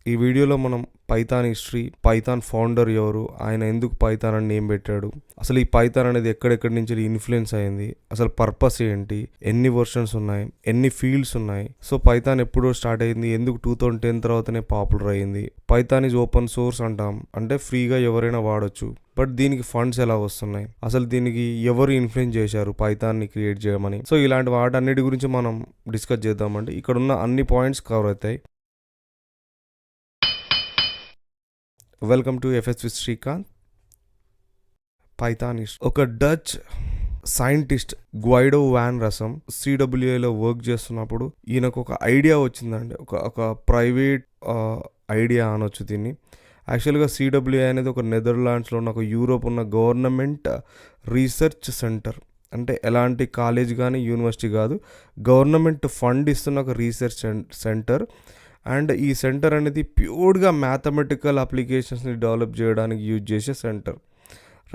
ఈ వీడియోలో మనం పైథాన్ హిస్టరీ, పైథాన్ ఫౌండర్ ఎవరు, ఆయన ఎందుకు పైథాన్ అని నేమ్ పెట్టాడు, అసలు ఈ పైథాన్ అనేది ఎక్కడెక్కడి నుంచి ఇన్ఫ్లుయెన్స్ అయింది, అసలు పర్పస్ ఏంటి, ఎన్ని వర్షన్స్ ఉన్నాయి, ఎన్ని ఫీల్డ్స్ ఉన్నాయి, సో పైథాన్ ఎప్పుడో స్టార్ట్ అయింది, ఎందుకు 2010 తర్వాతనే పాపులర్ అయింది, పైథాన్ ఈజ్ ఓపెన్ సోర్స్ అంటాం, అంటే ఫ్రీగా ఎవరైనా వాడొచ్చు, బట్ దీనికి ఫండ్స్ ఎలా వస్తున్నాయి, అసలు దీనికి ఎవరు ఇన్ఫ్లుయెన్స్ చేశారు పైథాన్ని క్రియేట్ చేయమని, సో ఇలాంటి వాటన్నిటి గురించి మనం డిస్కస్ చేద్దామండి. ఇక్కడ ఉన్న అన్ని పాయింట్స్ కవర్ అవుతాయి. Welcome to FS with Srikanth. Python ఒక Dutch scientist గ్వైడో van rasam సిడబ్ల్యూఏలో work చేస్తున్నప్పుడు ఈయనకు ఒక ఐడియా వచ్చిందండి. ఒక ప్రైవేట్ ఐడియా అనొచ్చు దీన్ని. యాక్చువల్గా సిడబ్ల్యూఏ అనేది ఒక నెదర్లాండ్స్లో ఉన్న ఒక యూరోప్ ఉన్న గవర్నమెంట్ రీసెర్చ్ సెంటర్. అంటే ఎలాంటి కాలేజ్ కానీ యూనివర్సిటీ కాదు, గవర్నమెంట్ ఫండ్ ఇస్తున్న ఒక రీసెర్చ్ సెంటర్. అండ్ ఈ సెంటర్ అనేది ప్యూర్గా మ్యాథమెటికల్ అప్లికేషన్స్ని డెవలప్ చేయడానికి యూజ్ చేసే సెంటర్,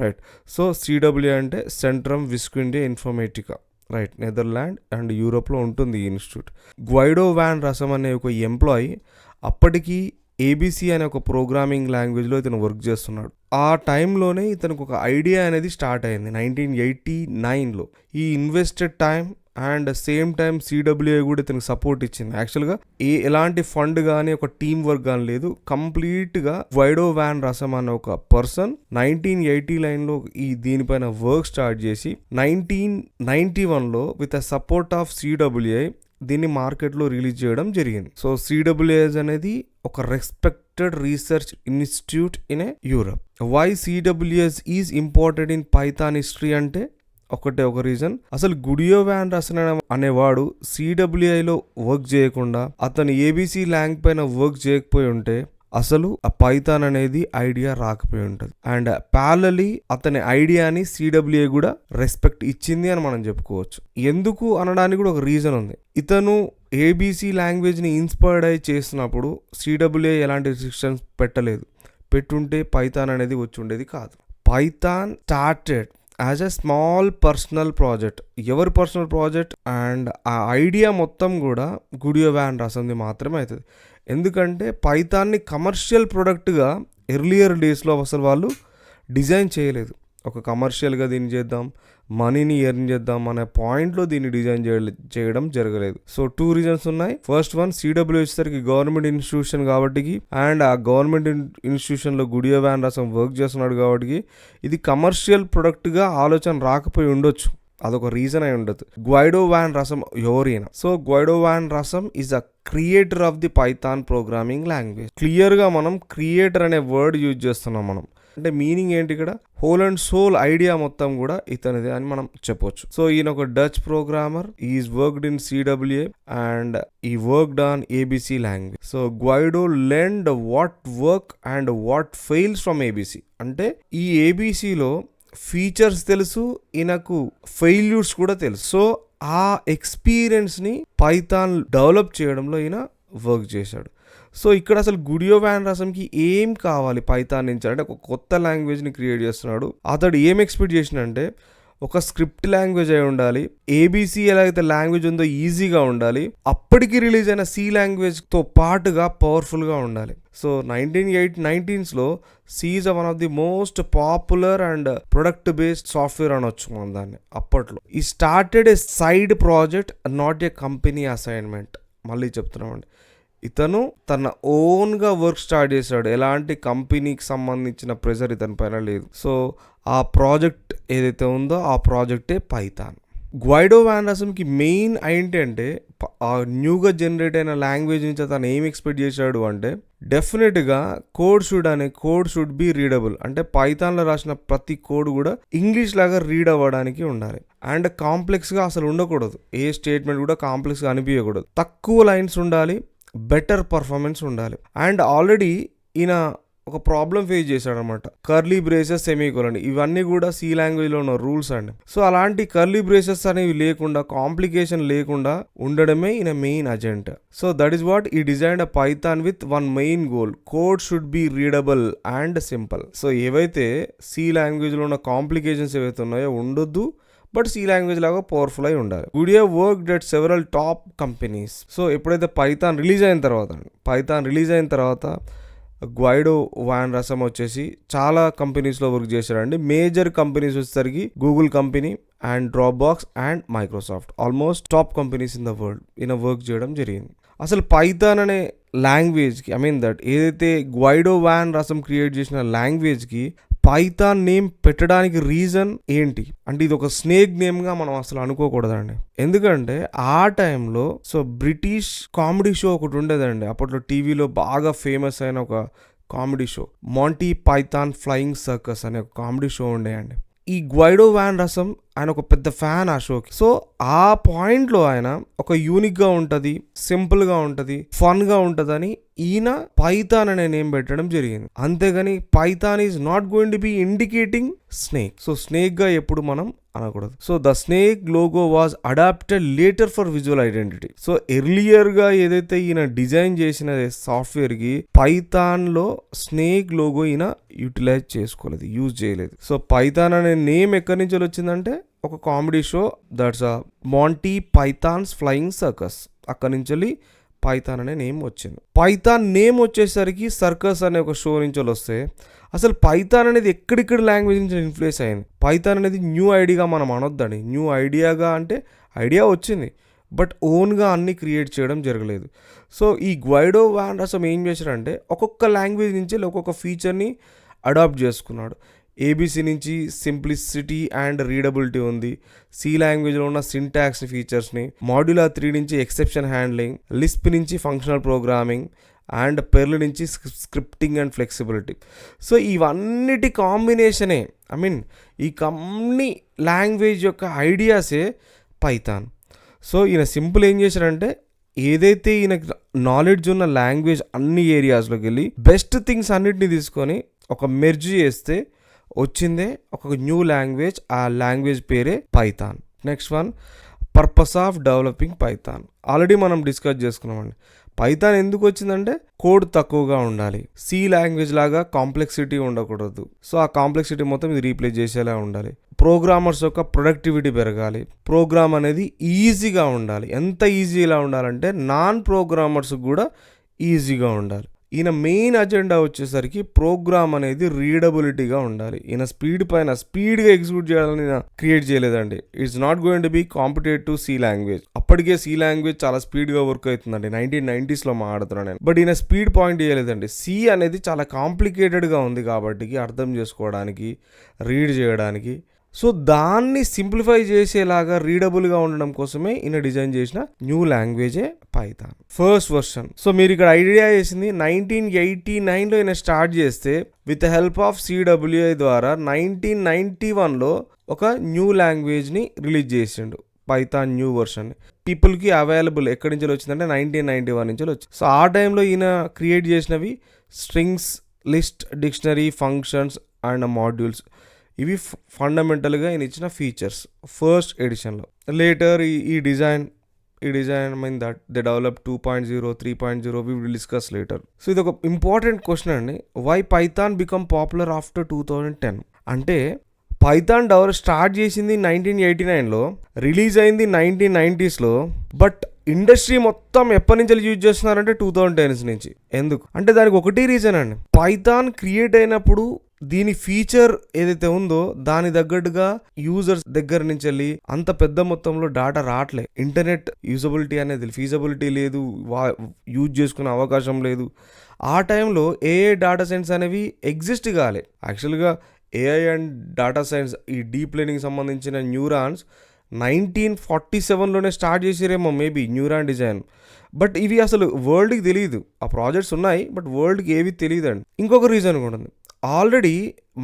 రైట్. సో సిడబ్ల్యూఏ అంటే Centrum Wiskunde Informatica, right, Netherland and యూరోప్లో ఉంటుంది ఈ ఇన్స్టిట్యూట్. గ్వైడో వాన్ రసమ్ అనే ఒక ఎంప్లాయీ అప్పటికి ఏబీసీ అనే ఒక ప్రోగ్రామింగ్ లాంగ్వేజ్లో ఇతను వర్క్ చేస్తున్నాడు. ఆ టైంలోనే ఇతనికి ఒక ఐడియా అనేది స్టార్ట్ అయింది 1989లో. ఈ invested time and same time CWA కూడా ఇతనికి సపోర్ట్ ఇచ్చింది. యాక్చువల్గా ఎలాంటి ఫండ్ కానీ ఒక టీమ్ వర్క్ కానీ లేదు, కంప్లీట్గా గ్వైడో వాన్ రసమ్ అనే ఒక పర్సన్ 1989లో దీనిపైన వర్క్ స్టార్ట్ చేసి 1991లో with the support of CWA దీన్ని మార్కెట్లో రిలీజ్ చేయడం జరిగింది. సో సిడబ్ల్యూఎస్ అనేది ఒక respected research institute in Europe. Why CWS is important in Python history అంటే ఒక రీజన్, అసలు గుడియో వాన్ రసమ్ అనేవాడు సిడబ్ల్యూఐలో వర్క్ చేయకుండా అతను ఏబీసీ లాంగ్ పైన వర్క్ చేయకపోయి ఉంటే అసలు ఆ పైథాన్ అనేది ఐడియా రాకపోయి ఉంటుంది. అండ్ ప్యారలీ అతని ఐడియాని సిడబ్ల్యూఏ కూడా రెస్పెక్ట్ ఇచ్చింది అని మనం చెప్పుకోవచ్చు. ఎందుకు అనడానికి కూడా ఒక రీజన్ ఉంది. ఇతను ఏబీసీ లాంగ్వేజ్ని ఇన్స్పైర్డ్ అయి చేస్తున్నప్పుడు సిడబ్ల్యూఏ ఎలాంటి రిస్ట్రిక్షన్స్ పెట్టలేదు. పెట్టుంటే పైథాన్ అనేది వచ్చి ఉండేది కాదు. Python started as a small personal project. ఎవరి పర్సనల్ ప్రాజెక్ట్? అండ్ ఆ ఐడియా మొత్తం కూడా గుడియో వాన్ రసమ్ది మాత్రమే అవుతుంది. ఎందుకంటే పైథాన్ని కమర్షియల్ ప్రొడక్ట్గా ఎర్లియర్ డేస్లో అసలు వాళ్ళు డిజైన్ చేయలేదు. ఒక కమర్షియల్గా దీన్ని చేద్దాం, మనీని ఎర్న్ చేద్దాం అనే పాయింట్లో దీన్ని డిజైన్ చేయడం జరగలేదు. సో 2 రీజన్స్ ఉన్నాయి. ఫస్ట్ వన్, సిడబ్ల్యూఏ వచ్చేసరికి గవర్నమెంట్ ఇన్స్టిట్యూషన్ కాబట్టి, అండ్ ఆ గవర్నమెంట్ ఇన్స్టిట్యూషన్లో గుడియో వాన్ రసమ్ వర్క్ చేస్తున్నాడు కాబట్టి ఇది కమర్షియల్ ప్రొడక్ట్గా ఆలోచన రాకపోయి ఉండొచ్చు. అదొక రీజన్ అయి ఉండదు. గ్వైడో వాన్ రసమ్ ఎవరైనా, so Guido van Rossum is a creator of the Python programming language. క్లియర్గా మనం క్రియేటర్ అనే వర్డ్ యూజ్ చేస్తున్నాం. మనం అంటే మీనింగ్ ఏంటి ఇక్కడ? హోల్ అండ్ సోల్ ఐడియా మొత్తం కూడా ఇతనిదే అని మనం చెప్పొచ్చు. సో ఈయన ఒక Dutch programmer, is worked in CWA and he worked on ABC language. So Guido learned what work and what fails from ABC. అంటే ఈ ఏబీసీలో ఫీచర్స్ తెలుసు, ఈయనకు ఫెయిల్యూర్స్ కూడా తెలుసు. సో ఆ ఎక్స్పీరియన్స్ని పైథాన్ డెవలప్ చేయడంలో ఈయన వర్క్ చేశాడు. సో ఇక్కడ అసలు గుడియో వాన్ రసమ్కి ఏం కావాలి పైథాన్ నుంచి అంటే ఒక కొత్త లాంగ్వేజ్ని క్రియేట్ చేస్తున్నాడు. అతడు ఏం ఎక్స్పెక్ట్ చేసినంటే ఒక స్క్రిప్ట్ లాంగ్వేజ్ అయి ఉండాలి, ఏబీసీ ఎలాగైతే లాంగ్వేజ్ ఉందో ఈజీగా ఉండాలి, అప్పటికి రిలీజ్ అయిన సి లాంగ్వేజ్తో పాటుగా పవర్ఫుల్గా ఉండాలి. సో 1990స్లో C is one of the most popular and product based software అనొచ్చు మనం దాన్ని. అప్పట్లో he started a side project, not a company assignment. మళ్ళీ చెప్తున్నామండి, ఇతను తన ఓన్గా వర్క్ స్టార్ట్ చేశాడు. ఎలాంటి కంపెనీకి సంబంధించిన ప్రెషర్ ఇతని పైన లేదు. సో ఆ ప్రాజెక్ట్ ఏదైతే ఉందో ఆ ప్రాజెక్టే పైథాన్. గ్వైడో వాన్ రసమ్కి మెయిన్ ఏంటంటే ఆ న్యూగా జనరేట్ అయిన లాంగ్వేజ్ నుంచి అతను ఏం ఎక్స్పెక్ట్ చేశాడు అంటే డెఫినెట్గా కోడ్ షుడ్ బి రీడబుల్. అంటే పైథాన్లో రాసిన ప్రతి కోడ్ కూడా ఇంగ్లీష్ లాగా రీడ్ అవ్వడానికి ఉండాలి. అండ్ కాంప్లెక్స్గా అసలు ఉండకూడదు. ఏ స్టేట్మెంట్ కూడా కాంప్లెక్స్గా అనిపించకూడదు. తక్కువ లైన్స్ ఉండాలి, బెటర్ పర్ఫార్మెన్స్ ఉండాలి. అండ్ ఆల్రెడీ ఈయన ఒక ప్రాబ్లం ఫేస్ చేశాడు అనమాట. కర్లీ బ్రేసెస్, సెమీకోలన్, ఇవన్నీ కూడా సి లాంగ్వేజ్లో ఉన్న రూల్స్ అండి. సో అలాంటి కర్లీ బ్రేసెస్ అనేవి లేకుండా, కాంప్లికేషన్ లేకుండా ఉండడమే ఈయన main agenda. So that is what he designed a Python with one main goal, code should be readable and simple. So ఏవైతే సి లాంగ్వేజ్లో ఉన్న కాంప్లికేషన్స్ ఏవైతే ఉన్నాయో ఉండొద్దు, బట్ సి లాంగ్వేజ్ లాగా పవర్ఫుల్ అయి ఉండాలి. Guido worked at several top companies. So ఎప్పుడైతే పైథాన్ రిలీజ్ అయిన తర్వాత గ్వైడో వాన్ రసం వచ్చేసి చాలా కంపెనీస్లో వర్క్ చేశారండి. మేజర్ కంపెనీస్ వచ్చేసరికి Google company and drop box and Microsoft, almost top companies in the world ఈయన వర్క్ చేయడం జరిగింది. అసలు పైథాన్ అనే లాంగ్వేజ్కి ఏదైతే గ్వైడో వాన్ రసం క్రియేట్ చేసిన లాంగ్వేజ్కి పైథాన్ నేమ్ పెట్టడానికి రీజన్ ఏంటి అంటే, ఇది ఒక స్నేక్ నేమ్గా మనం అసలు అనుకోకూడదండి. ఎందుకంటే ఆ టైంలో బ్రిటిష్ కామెడీ షో ఒకటి ఉండేదండి, అప్పట్లో టీవీలో బాగా ఫేమస్ అయిన ఒక comedy show, Monty Python flying circus అనే ఒక కామెడీ షో ఉండేయండి. ఈ గ్వైడో వాన్ రసం ఆయన ఒక పెద్ద ఫ్యాన్ ఆ షోకి. సో ఆ పాయింట్లో ఆయన ఒక యూనిక్గా ఉంటుంది, సింపుల్గా ఉంటుంది, ఫన్గా ఉంటుందని ఈయన పైథాన్ అనే నేమ్ పెట్టడం జరిగింది. అంతేగాని Python is not going to be indicating snake. So స్నేక్గా ఎప్పుడు మనం అనకూడదు. So the snake logo was adapted later for visual identity. So ఎర్లియర్గా ఏదైతే ఈయన డిజైన్ చేసిన సాఫ్ట్వేర్కి పైథాన్లో స్నేక్ లోగో ఈయన యూటిలైజ్ చేసుకోలేదు, యూజ్ చేయలేదు. సో పైథాన్ అనే నేమ్ ఎక్కడి నుంచి వచ్చిందంటే ఒక comedy show, that's Monty Python's Flying Circus, అక్కడి నుంచి పైథాన్ అనే నేమ్ వచ్చింది. పైథాన్ నేమ్ వచ్చేసరికి సర్కస్ అనే ఒక షో నుంచి వస్తే అసలు పైథాన్ అనేది ఎక్కడిక్కడ లాంగ్వేజ్ నుంచి ఇన్ఫ్లుయెన్స్ అయింది. పైథాన్ అనేది న్యూ ఐడియాగా మనం అనొద్దండి. న్యూ ఐడియాగా అంటే ఐడియా వచ్చింది, బట్ ఓన్గా అన్ని క్రియేట్ చేయడం జరగలేదు. సో ఈ గ్వైడో వాన్ రసం ఏం చేశాడంటే ఒక్కొక్క లాంగ్వేజ్ నుంచి ఒక్కొక్క ఫీచర్ని అడాప్ట్ చేసుకున్నాడు. ఏబీసీ నుంచి సింప్లిసిటీ అండ్ రీడబిలిటీ ఉంది, సి లాంగ్వేజ్లో ఉన్న సింటాక్స్ ఫీచర్స్ని, మాడ్యులర్ 3 నుంచి ఎక్సెప్షన్ హ్యాండ్లింగ్, లిస్ప్ నుంచి ఫంక్షనల్ ప్రోగ్రామింగ్ అండ్ పెర్ల్ నుంచి స్క్రిప్టింగ్ అండ్ ఫ్లెక్సిబిలిటీ. సో ఇవన్నిటి కాంబినేషనే ఈ కంపెనీ లాంగ్వేజ్ యొక్క ఐడియాసే పైథాన్. సో ఈయన సింపుల్ ఏం చేశాడంటే ఏదైతే ఈయనకి నాలెడ్జ్ ఉన్న లాంగ్వేజ్ అన్ని ఏరియాస్లోకి వెళ్ళి బెస్ట్ థింగ్స్ అన్నిటిని తీసుకొని ఒక మెర్జ్ చేస్తే వచ్చిందే ఒక న్యూ లాంగ్వేజ్. ఆ లాంగ్వేజ్ పేరే Python. Next one, purpose of developing Python. Already మనం డిస్కస్ చేసుకున్నామండి. పైథాన్ ఎందుకు వచ్చిందంటే కోడ్ తక్కువగా ఉండాలి, సి లాంగ్వేజ్ లాగా కాంప్లెక్సిటీ ఉండకూడదు. సో ఆ కాంప్లెక్సిటీ మొత్తం ఇది రీప్లేస్ చేసేలా ఉండాలి. ప్రోగ్రామర్స్ యొక్క ప్రొడక్టివిటీ పెరగాలి, ప్రోగ్రామ్ అనేది ఈజీగా ఉండాలి. ఎంత ఈజీగా ఉండాలంటే నాన్ ప్రోగ్రామర్స్ కూడా ఈజీగా ఉండాలి. ఈయన మెయిన్ అజెండా వచ్చేసరికి ప్రోగ్రామ్ అనేది రీడబిలిటీగా ఉండాలి. ఈయన స్పీడ్గా ఎగ్జిక్యూట్ చేయాలని క్రియేట్ చేయలేదండి. It's not going to be competitive C language. అప్పటికే సి లాంగ్వేజ్ చాలా స్పీడ్గా వర్క్ అవుతుందండి, 1990s మాట్లాడుతున్నాను నేను. బట్ ఈయన స్పీడ్ పాయింట్ చేయలేదండి. సి అనేది చాలా కాంప్లికేటెడ్గా ఉంది కాబట్టి అర్థం చేసుకోవడానికి, రీడ్ చేయడానికి. సో దాన్ని సింప్లిఫై చేసేలాగా రీడబుల్గా ఉండడం కోసమే ఈయన డిజైన్ చేసిన న్యూ లాంగ్వేజే పైథాన్ ఫస్ట్ వర్షన్. సో మీరు ఇక్కడ ఐడియా చేసింది 1989లో ఈయన స్టార్ట్ చేస్తే విత్ హెల్ప్ ఆఫ్ సిడబ్ల్యూఐ ద్వారా 1991లో ఒక న్యూ లాంగ్వేజ్ని రిలీజ్ చేసిండు, పైథాన్ న్యూ వర్షన్. పీపుల్కి అవైలబుల్ ఎక్కడి నుంచి వచ్చిందంటే 1991 నుంచి వచ్చి. సో ఆ టైంలో ఈయన క్రియేట్ చేసినవి strings, list, dictionary, functions and modules. ఇవి ఫండమెంటల్గా ఈయన ఇచ్చిన ఫీచర్స్ ఫస్ట్ ఎడిషన్లో. లేటర్ ఈ design that they develop 2.0, 3.0 we will discuss later. So ఇది ఒక ఇంపార్టెంట్ క్వశ్చన్ అండి. Why Python become popular after 2010 అంటే పైథాన్ స్టార్ట్ చేసింది 1989లో, రిలీజ్ అయింది 1990sలో, బట్ ఇండస్ట్రీ మొత్తం ఎప్పటి నుంచి యూజ్ చేస్తున్నారంటే 2010s నుంచి. ఎందుకు అంటే దానికి ఒకటి రీజన్ అండి. పైథాన్ క్రియేట్ అయినప్పుడు దీని ఫీచర్ ఏదైతే ఉందో దాని తగ్గట్టుగా యూజర్స్ దగ్గర నుంచి వెళ్ళి అంత పెద్ద మొత్తంలో డేటా రావట్లే. ఇంటర్నెట్ యూజబిలిటీ అనేది ఫీజబిలిటీ లేదు, యూజ్ చేసుకునే అవకాశం లేదు. ఆ టైంలో ఏఐ డేటా సైన్స్ అనేవి ఎగ్జిస్ట్ కాలే. యాక్చువల్గా ఏఐ అండ్ డేటా సైన్స్, ఈ డీప్ లెర్నింగ్ సంబంధించిన న్యూరాన్స్ 1947లోనే స్టార్ట్ చేసిరేమో మేబీ న్యూరాన్ డిజైన్. బట్ ఇవి అసలు వరల్డ్కి తెలియదు. ఆ ప్రాజెక్ట్స్ ఉన్నాయి బట్ వరల్డ్కి ఏవి తెలియదు అండి. ఇంకొక రీజన్ కూడా ఉంది. ఆల్రెడీ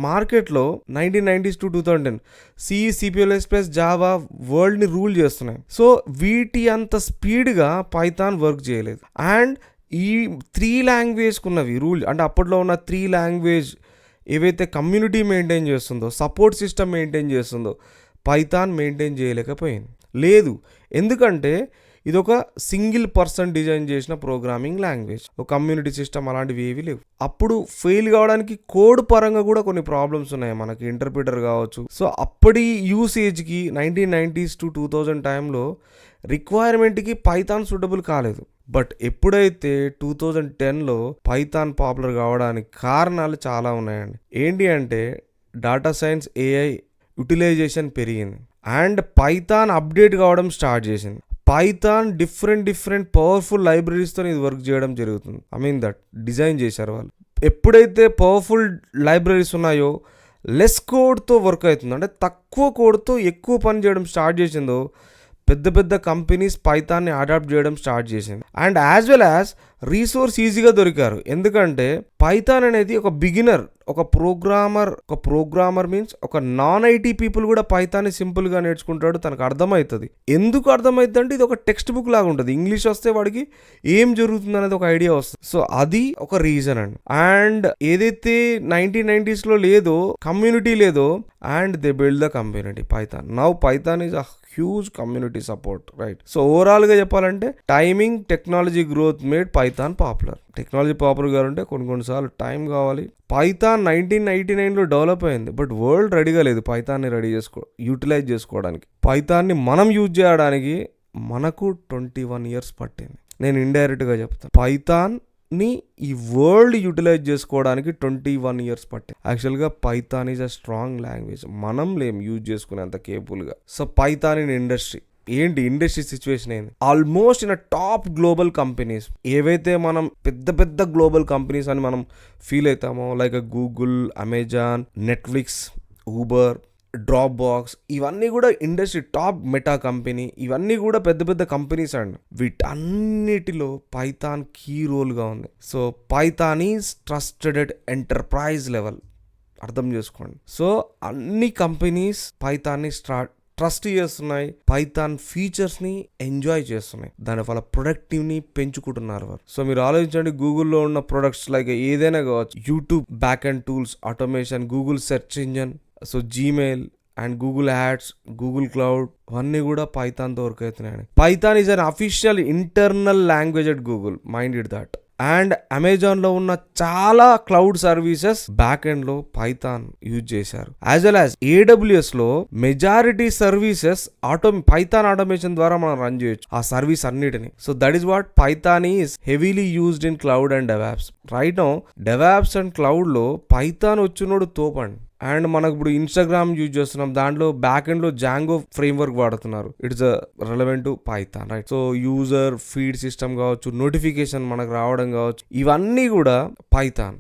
మార్కెట్లో 1990s to 2010 C, C++, Java వరల్డ్ని రూల్ చేస్తున్నాయి. సో వీటి అంత స్పీడ్గా పైథాన్ వర్క్ చేయలేదు. అండ్ ఈ 3 లాంగ్వేజ్కున్నవి రూల్ అంటే అప్పట్లో ఉన్న 3 లాంగ్వేజ్ ఏవైతే కమ్యూనిటీ మెయింటైన్ చేస్తుందో, సపోర్ట్ సిస్టమ్ మెయింటైన్ చేస్తుందో పైథాన్ మెయింటైన్ చేయలేకపోయింది. లేదు, ఎందుకంటే ఇది ఒక సింగిల్ పర్సన్ డిజైన్ చేసిన ప్రోగ్రామింగ్ లాంగ్వేజ్. ఒక కమ్యూనిటీ సిస్టమ్ అలాంటివి ఏవి లేవు. అప్పుడు ఫెయిల్ కావడానికి కోడ్ పరంగా కూడా కొన్ని ప్రాబ్లమ్స్ ఉన్నాయి, మనకి ఇంటర్ప్రిటర్ కావచ్చు. సో అప్పటి యూసేజ్కి 1990s to 2000 టైంలో రిక్వైర్మెంట్కి పైథాన్ సూటబుల్ కాలేదు. బట్ ఎప్పుడైతే 2010లో పైథాన్ పాపులర్ కావడానికి కారణాలు చాలా ఉన్నాయండి. ఏంటి అంటే డేటా సైన్స్, ఏఐ యూటిలైజేషన్ పెరిగింది అండ్ పైథాన్ అప్డేట్ కావడం స్టార్ట్ చేసింది. పైథాన్ డిఫరెంట్ పవర్ఫుల్ లైబ్రరీస్తో ఇది వర్క్ చేయడం జరుగుతుంది. దట్ డిజైన్ చేశారు వాళ్ళు. ఎప్పుడైతే పవర్ఫుల్ లైబ్రరీస్ ఉన్నాయో లెస్ కోడ్తో వర్క్ అవుతుంది, అంటే తక్కువ కోడ్తో ఎక్కువ పని చేయడం స్టార్ట్ చేసిందో పెద్ద కంపెనీస్ పైథాన్ని అడాప్ట్ చేయడం స్టార్ట్ చేసింది. And as well as resource ఈజీగా దొరికారు. ఎందుకంటే పైథాన్ అనేది ఒక బిగినర్, ఒక ప్రోగ్రామర్ మీన్స్ ఒక నాన్ ఐటీ పీపుల్ కూడా పైథాన్ని సింపుల్గా నేర్చుకుంటాడు, తనకు అర్థమవుతుంది. ఎందుకు అర్థమవుతుంది అంటే ఇది ఒక టెక్స్ట్ బుక్ లాగా ఉంటుంది. ఇంగ్లీష్ వస్తే వాడికి ఏం జరుగుతుంది అనేది ఒక ఐడియా వస్తుంది. సో అది ఒక రీజన్ అండి. అండ్ ఏదైతే 1990s లేదో, కమ్యూనిటీ లేదో, and they build the community Python. Now Python is a huge community support, right? So ఓవరాల్గా చెప్పాలంటే timing, technology growth made Python popular. Technology popular కావాలంటే కొన్నిసార్లు టైం కావాలి. పైథాన్ 1999లో డెవలప్ అయింది, బట్ వరల్డ్ రెడీగా లేదు పైథాన్ని యూటిలైజ్ చేసుకోవడానికి. పైథాన్ని మనం యూజ్ చేయడానికి మనకు 21 years పట్టింది. నేను ఇండైరెక్ట్గా చెప్తాను, పైథాన్ని ఈ వరల్డ్ యూటిలైజ్ చేసుకోవడానికి 21 years పట్టింది. యాక్చువల్గా Python is a strong language, మనం లేం యూజ్ చేసుకునేంత కేపుల్గా. So Python in industry industry situation ఏంది? Almost in top global companies, ఏవైతే మనం పెద్ద గ్లోబల్ కంపెనీస్ అని మనం ఫీల్ అవుతామో, like Google, Amazon, Netflix, Uber, Dropbox, ఇవన్నీ కూడా ఇండస్ట్రీ టాప్, మెటా కంపెనీ, ఇవన్నీ కూడా పెద్ద కంపెనీస్ అండి. వీటన్నిటిలో పైథాన్ కీ రోల్గా ఉంది. So Python is trusted at enterprise level, అర్థం చేసుకోండి. సో అన్ని కంపెనీస్ పైథాన్ని ట్రస్ట్ చేస్తున్నాయి, పైథాన్ ఫీచర్స్ని ఎంజాయ్ చేస్తున్నాయి, దాని వల్ల ప్రొడక్టివ్ని పెంచుకుంటున్నారు వారు. సో మీరు ఆలోచించండి, గూగుల్లో ఉన్న ప్రొడక్ట్స్ లైక్ ఏదైనా కావచ్చు, YouTube back and tools, automation, Google search engine, so Gmail and Google ads, Google cloud, అవన్నీ కూడా పైథాన్తో వర్క్ అవుతున్నాయి. Python is an official internal language at Google, mind it that. And అమెజాన్లో ఉన్న చాలా క్లౌడ్ సర్వీసెస్ బ్యాక్ ఎండ్లో Python use చేశారు. As well as AWSలో మెజారిటీ సర్వీసెస్ పైథాన్ ఆటోమేషన్ ద్వారా మనం రన్ చేయొచ్చు ఆ సర్వీస్ అన్నిటిని. So that is what Python is heavily used in cloud and DevOps. Right now DevOps and క్లౌడ్లో పైథాన్ వచ్చినోడు తోపండి. అండ్ మనకు ఇప్పుడు ఇన్స్టాగ్రామ్ యూజ్ చేస్తున్నాం, దాంట్లో బ్యాక్ ఎండ్లో జాంగో ఫ్రేమ్వర్క్ వాడుతున్నారు. It's relevant to Python, right? So user feed system కావచ్చు, నోటిఫికేషన్ మనకు రావడం కావచ్చు, ఇవన్నీ కూడా పైథాన్.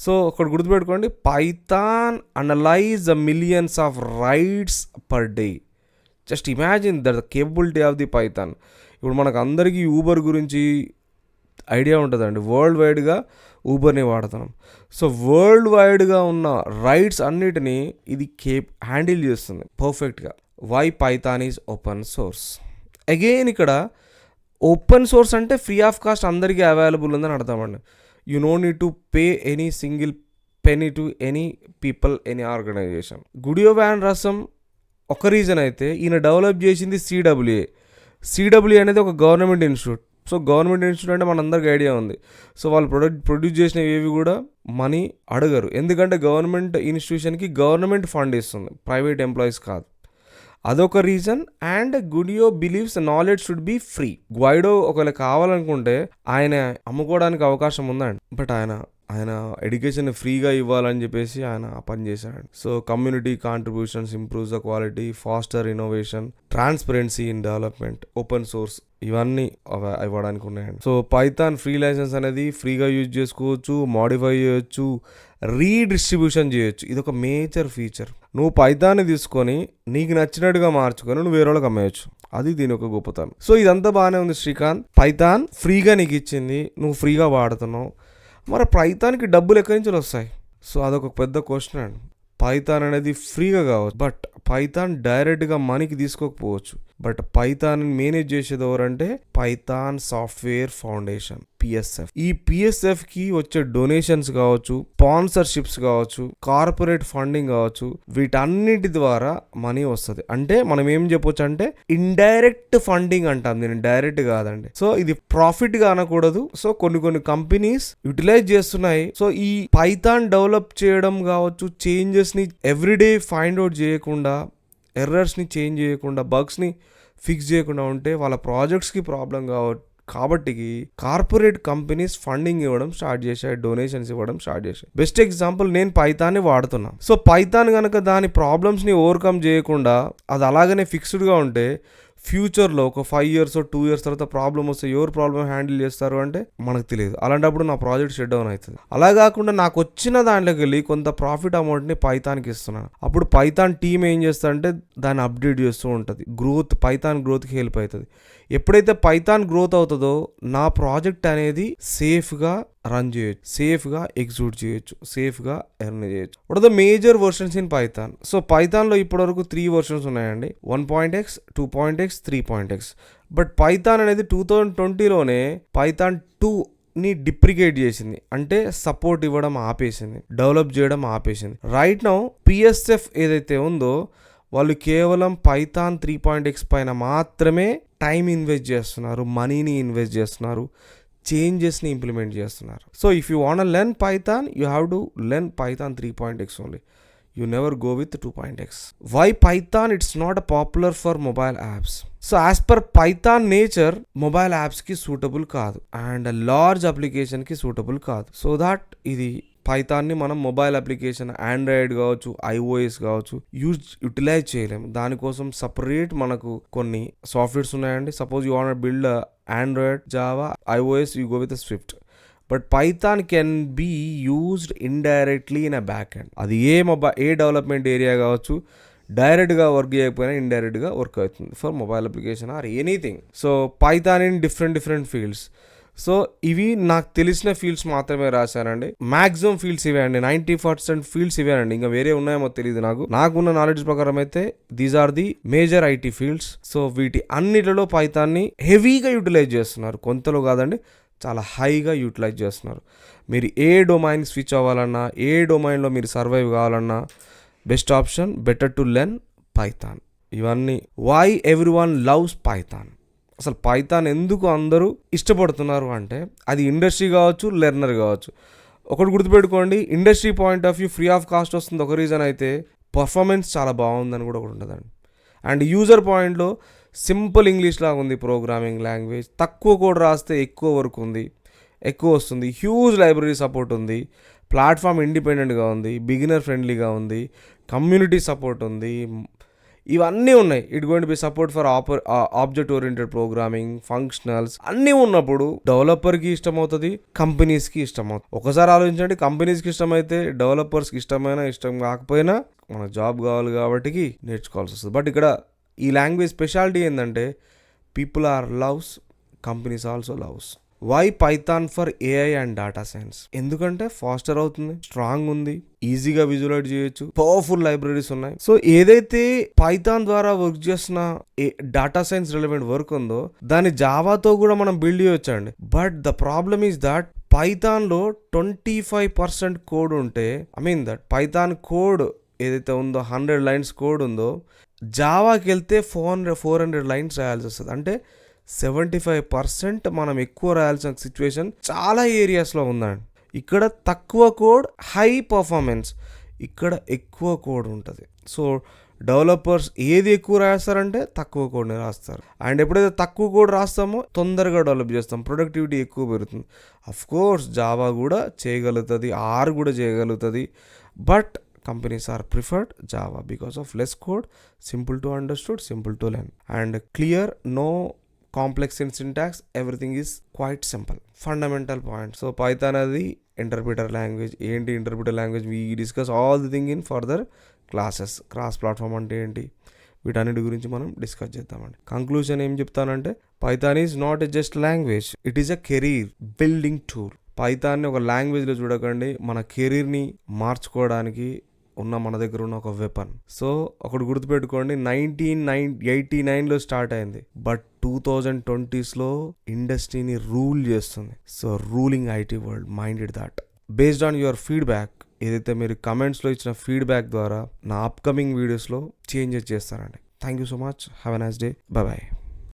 సో ఒకటి గుర్తుపెట్టుకోండి, Python analyse the millions of rights per day. Just imagine the capability of the Python. ఇప్పుడు మనకు అందరికీ ఊబర్ గురించి ఐడియా ఉంటుందండి. వరల్డ్ వైడ్గా ఊబర్ని వాడుతున్నాం. సో వరల్డ్ వైడ్గా ఉన్న రైట్స్ అన్నిటినీ ఇది హ్యాండిల్ చేస్తుంది పర్ఫెక్ట్గా. Why Python is open source. Again ఇక్కడ ఓపెన్ సోర్స్ అంటే ఫ్రీ ఆఫ్ కాస్ట్ అందరికీ అవైలబుల్ ఉందని అర్థమండి. You no need to pay any single penny to any people, any organization. Guido van Rossum ఒక రీజన్ అయితే, ఈయన డెవలప్ చేసింది CWA అనేది ఒక government institute. So government institute అంటే మనందరికి ఐడియా ఉంది. సో వాళ్ళు ప్రొడ్యూస్ చేసినవి ఏవి కూడా మనీ అడగరు, ఎందుకంటే గవర్నమెంట్ ఇన్స్టిట్యూషన్కి గవర్నమెంట్ ఫండ్ ఇస్తుంది, ప్రైవేట్ ఎంప్లాయీస్ కాదు. అదొక reason. And Guido believes knowledge should be free. Guido ఒకవేళ కావాలనుకుంటే ఆయన అమ్ముకోవడానికి అవకాశం ఉందండి, బట్ ఆయన ఎడ్యుకేషన్ ఫ్రీగా ఇవ్వాలని చెప్పేసి ఆయన పని చేశాడు. So community contributions improves the quality, faster innovation, transparency in development, open source, ఇవన్నీ ఇవ్వడానికి ఉన్నాయండి. సో పైథాన్ ఫ్రీ లైసెన్స్ అనేది ఫ్రీగా యూజ్ చేసుకోవచ్చు, మాడిఫై చేయొచ్చు, రీడిస్ట్రిబ్యూషన్ చేయొచ్చు. ఇది ఒక మేజర్ ఫీచర్. నువ్వు పైథాన్ని తీసుకొని నీకు నచ్చినట్టుగా మార్చుకొని నువ్వు వేరే వాళ్ళకి అమ్మేయచ్చు. అది దీని ఒక గొప్పతనం. సో ఇదంతా బాగానే ఉంది శ్రీకాంత్. పైథాన్ ఫ్రీగా నీకు ఇచ్చింది, నువ్వు ఫ్రీగా వాడుతున్నావు, మరి పైథాన్కి డబ్బులు ఎక్కడి నుంచి వస్తాయి? సో అదొక పెద్ద క్వశ్చన్ అండి. పైథాన్ అనేది ఫ్రీగా కావచ్చు, బట్ పైథాన్ డైరెక్ట్గా మనీకి తీసుకోకపోవచ్చు. బట్ పైథాన్ మేనేజ్ చేసేది ఎవరంటే పైథాన్ సాఫ్ట్వేర్ ఫౌండేషన్, పిఎస్ఎఫ్. ఈ పిఎస్ఎఫ్ కి వచ్చే డొనేషన్స్ కావచ్చు, స్పాన్సర్షిప్స్ కావచ్చు, కార్పొరేట్ ఫండింగ్ కావచ్చు, వీటన్నిటి ద్వారా మనీ వస్తుంది. అంటే మనం ఏం చెప్పొచ్చు అంటే ఇండైరెక్ట్ ఫండింగ్ అంటాం, దీన్ని డైరెక్ట్ కాదండి. సో ఇది ప్రాఫిట్ గా అనకూడదు. సో కొన్ని కంపెనీస్ యూటిలైజ్ చేస్తున్నాయి. సో ఈ పైథాన్ డెవలప్ చేయడం కావచ్చు, చేంజెస్ ని ఎవ్రీడే ఫైండ్ అవుట్ చేయకుండా, ఎర్రర్స్ ని చేంజ్ చేయకుండా, బగ్స్ ని ఫిక్స్ చేయకుండా ఉంటే వాళ్ళ ప్రాజెక్ట్స్కి ప్రాబ్లం కాబట్టి కార్పొరేట్ కంపెనీస్ ఫండింగ్ ఇవ్వడం స్టార్ట్ చేశాయి, డొనేషన్స్ ఇవ్వడం స్టార్ట్ చేశాయి. బెస్ట్ ఎగ్జాంపుల్, నేను పైథాన్ని వాడుతున్నా. సో పైథాన్ కనుక దాని ప్రాబ్లమ్స్ని ఓవర్కమ్ చేయకుండా అది అలాగనే ఫిక్స్డ్గా ఉంటే ఫ్యూచర్లో ఒక 5 years 2 years తర్వాత ప్రాబ్లమ్ వస్తే ఎవరు ప్రాబ్లమ్ హ్యాండిల్ చేస్తారు అంటే మనకు తెలియదు. అలాంటప్పుడు నా ప్రాజెక్ట్ షట్ డౌన్ అవుతుంది. అలా కాకుండా నాకు వచ్చిన దాంట్లోకి వెళ్ళి కొంత ప్రాఫిట్ అమౌంట్ని పైథాన్కి ఇస్తున్నాను. అప్పుడు పైథాన్ టీమ్ ఏం చేస్తారంటే దాన్ని అప్డేట్ చేస్తూ ఉంటుంది. పైథాన్ గ్రోత్కి హెల్ప్ అవుతుంది. ఎప్పుడైతే పైథాన్ గ్రోత్ అవుతుందో నా ప్రాజెక్ట్ అనేది సేఫ్గా రన్ చేయొచ్చు, సేఫ్గా ఎగ్జిక్యూట్ చేయొచ్చు, సేఫ్గా ఎర్న్ చేయొచ్చు. What are the major versions in Python? So పైథాన్లో ఇప్పటివరకు 3 versions ఉన్నాయండి. 1.x, 2.x, 3.x. But Python అనేది 2020లోనే పైథాన్ 2ని డిప్రికేట్ చేసింది. అంటే సపోర్ట్ ఇవ్వడం ఆపేసింది, డెవలప్ చేయడం ఆపేసింది. రైట్ నౌ పిఎస్ఎఫ్ ఏదైతే ఉందో వాళ్ళు కేవలం పైథాన్ 3.x పైన మాత్రమే టైం ఇన్వెస్ట్ చేస్తున్నారు, మనీని ఇన్వెస్ట్ చేస్తున్నారు, చేంజెస్ని ఇంప్లిమెంట్ చేస్తున్నారు. So if you want learn Python, you have to learn Python 3.x only. You never go with 2.x. Why Python? It's not popular for mobile apps. So as per Python nature, mobile apps ki suitable kaadu and a large application ki suitable kaadu. So that ఇది పైథాన్ని మనం mobile application android కావచ్చు, iOS కావచ్చు utilize చేయలేము. దానికోసం separate మనకు కొన్ని softwares ఉన్నాయండి. Suppose you want build Android, Java, iOS, you go with Swift. But Python can be used indirectly in a back end. అది ఏ డెవలప్మెంట్ ఏరియా కావచ్చు, డైరెక్ట్గా వర్క్ చేయకపోయినా ఇండైరెక్ట్గా వర్క్ అవుతుంది for mobile application or anything. So Python in different fields. So ఇవి నాకు తెలిసిన ఫీల్డ్స్ మాత్రమే రాశానండి. మ్యాక్సిమం ఫీల్డ్స్ ఇవే అండి, 90% ఫీల్డ్స్ ఇవేనండి. ఇంకా వేరే ఉన్నాయేమో తెలియదు నాకున్న నాలెడ్జ్ ప్రకారం అయితే these are the major IT fields. So వీటి అన్నిటిలో పైథాన్ని హెవీగా యూటిలైజ్ చేస్తున్నారు, కొంతలో కాదండి, చాలా హైగా యూటిలైజ్ చేస్తున్నారు. మీరు ఏ డొమైన్ స్విచ్ అవ్వాలన్నా, ఏ డొమైన్లో మీరు సర్వైవ్ కావాలన్నా best option, better to learn Python. ఇవన్నీ వై ఎవ్రీవన్ లవ్స్ పైథాన్. అసలు పైథాన్ ఎందుకు అందరూ ఇష్టపడుతున్నారు అంటే అది ఇండస్ట్రీ కావచ్చు, లెర్నర్ కావచ్చు. ఒకటి గుర్తుపెట్టుకోండి, industry point of view free of cost వస్తుంది ఒక రీజన్ అయితే, పర్ఫార్మెన్స్ చాలా బాగుందని కూడా ఒకటి ఉంటుందండి. అండ్ యూజర్ పాయింట్లో సింపుల్ ఇంగ్లీష్ లాగా ఉంది ప్రోగ్రామింగ్ లాంగ్వేజ్, తక్కువ కోడ్ రాస్తే ఎక్కువ వర్క్ ఉంది, ఎక్కువ వస్తుంది, హ్యూజ్ లైబ్రరీ సపోర్ట్ ఉంది, ప్లాట్ఫామ్ ఇండిపెండెంట్గా ఉంది, బిగినర్ ఫ్రెండ్లీగా ఉంది, కమ్యూనిటీ సపోర్ట్ ఉంది, ఇవన్నీ ఉన్నాయి. It going to B support for object oriented programming, functionals అన్నీ ఉన్నప్పుడు డెవలపర్కి ఇష్టమవుతుంది, కంపెనీస్కి ఇష్టమవుతుంది. ఒకసారి ఆలోచించండి, కంపెనీస్కి ఇష్టమైతే డెవలపర్స్కి ఇష్టమైనా ఇష్టం కాకపోయినా మనకు జాబ్ కావాలి కాబట్టి నేర్చుకోవాల్సి వస్తుంది. బట్ ఇక్కడ ఈ లాంగ్వేజ్ స్పెషాలిటీ ఏంటంటే people are loves, companies also loves. Why Python for AI and data science? ఎందుకంటే ఫాస్టర్ అవుతుంది, స్ట్రాంగ్ ఉంది, ఈజీగా విజువలైజ్ చేయొచ్చు, పవర్ఫుల్ లైబ్రరీస్ ఉన్నాయి. సో ఏదైతే పైథాన్ ద్వారా వర్క్ చేసిన డేటా సైన్స్ రిలవెంట్ వర్క్ ఉందో దాన్ని జావాతో కూడా మనం బిల్డ్ చేయొచ్చు అండి. But the problem is that పైథాన్లో 25% కోడ్ ఉంటే, దట్ పైథాన్ కోడ్ ఏదైతే ఉందో 100 lines కోడ్ ఉందో, జావాకి వెళ్తే 400 lines రాయాల్సి వస్తుంది. అంటే 75% మనం ఎక్కువ రాయాల్సిన సిచ్యువేషన్ చాలా ఏరియాస్లో ఉందండి. ఇక్కడ తక్కువ కోడ్, హై పర్ఫార్మెన్స్, ఇక్కడ ఎక్కువ కోడ్ ఉంటుంది. సో డెవలపర్స్ ఏది ఎక్కువ రాస్తారంటే తక్కువ కోడ్ని రాస్తారు. అండ్ ఎప్పుడైతే తక్కువ కోడ్ రాస్తామో తొందరగా డెవలప్ చేస్తాం, ప్రొడక్టివిటీ ఎక్కువ పెరుగుతుంది. అఫ్ కోర్స్ జావా కూడా చేయగలుగుతుంది, ఆర్ కూడా చేయగలుగుతుంది. But companies are preferred Java because of less code, simple to understood, simple to learn, and clear, no complex in syntax, everything is quite simple. Fundamental point. So Python is interpreter language. ఏంటి interpreter language? We discuss all the thing in further classes. Cross platform అంటే ఏంటి, వీటన్నిటి గురించి మనం discuss చేద్దామండి. Conclusion ఏం చెప్తానంటే Python is not a just language, it is a career building tool. పైథాన్ని ఒక లాంగ్వేజ్లో చూడకండి, మన కెరీర్ని మార్చుకోవడానికి మన దగ్గర ఉన్న ఒక వెపన్. సో ఒకటి గుర్తుపెట్టుకోండి, 1989లో స్టార్ట్ అయింది, బట్ 2020స్లో ఇండస్ట్రీని రూల్ చేస్తుంది. So ruling IT world, minded that. Based on your feedback, ఏదైతే మీరు కమెంట్స్లో ఇచ్చిన ఫీడ్బ్యాక్ ద్వారా నా అప్కమింగ్ వీడియోస్లో చేంజెస్ చేస్తానండి. Thank you so much. Have a nice day. Bye.